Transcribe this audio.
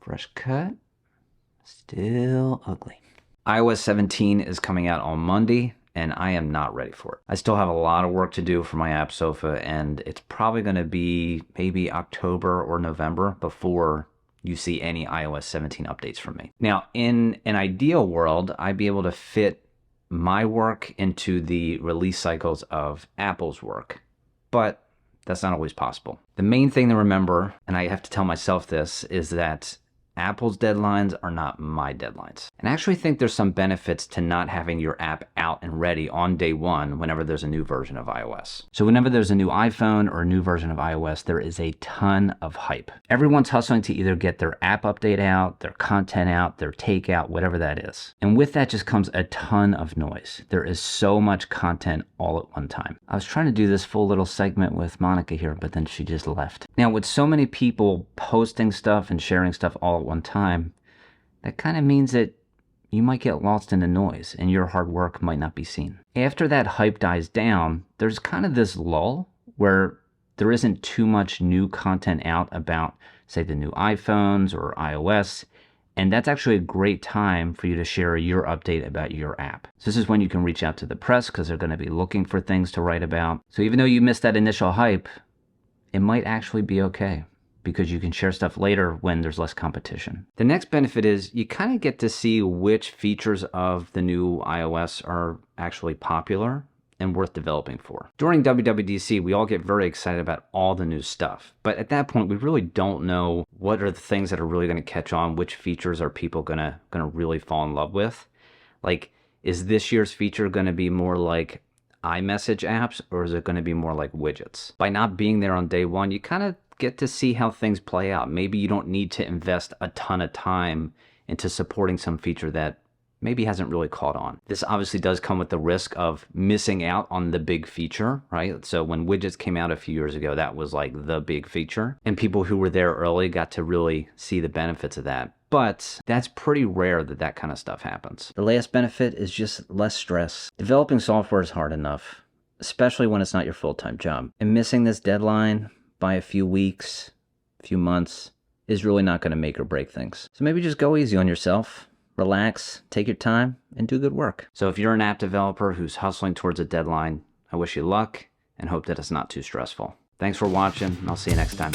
Fresh cut. Still ugly. iOS 17 is coming out on Monday, and I am not ready for it. I still have a lot of work to do for my app sofa, and it's probably going to be maybe October or November before you see any iOS 17 updates from me. Now, in an ideal world, I'd be able to fit my work into the release cycles of Apple's work, but that's not always possible. The main thing to remember, and I have to tell myself this, is that Apple's deadlines are not my deadlines. And I actually think there's some benefits to not having your app out and ready on day one whenever there's a new version of iOS. So whenever there's a new iPhone or a new version of iOS, there is a ton of hype. Everyone's hustling to either get their app update out, their content out, their takeout, whatever that is. And with that just comes a ton of noise. There is so much content all at one time. I was trying to do this full little segment with Monica here, but then she just left. Now, with so many people posting stuff and sharing stuff all at one time, that kind of means that you might get lost in the noise and your hard work might not be seen. After that hype dies down, there's kind of this lull where there isn't too much new content out about, say, the new iPhones or iOS, and that's actually a great time for you to share your update about your app. So this is when you can reach out to the press because they're going to be looking for things to write about. So even though you missed that initial hype, it might actually be okay, because you can share stuff later when there's less competition. The next benefit is you kind of get to see which features of the new iOS are actually popular and worth developing for. During WWDC, we all get very excited about all the new stuff. But at that point, we really don't know what are the things that are really going to catch on, which features are people gonna really fall in love with. Like, is this year's feature going to be more like iMessage apps, or is it going to be more like widgets? By not being there on day one, you kind of get to see how things play out. Maybe you don't need to invest a ton of time into supporting some feature that maybe hasn't really caught on. This obviously does come with the risk of missing out on the big feature, right? So when widgets came out a few years ago, that was like the big feature, and people who were there early got to really see the benefits of that. But that's pretty rare that that kind of stuff happens. The last benefit is just less stress. Developing software is hard enough, especially when it's not your full-time job. And missing this deadline by a few weeks, a few months, is really not going to make or break things. So maybe just go easy on yourself, relax, take your time, and do good work. So if you're an app developer who's hustling towards a deadline, I wish you luck and hope that it's not too stressful. Thanks for watching, and I'll see you next time.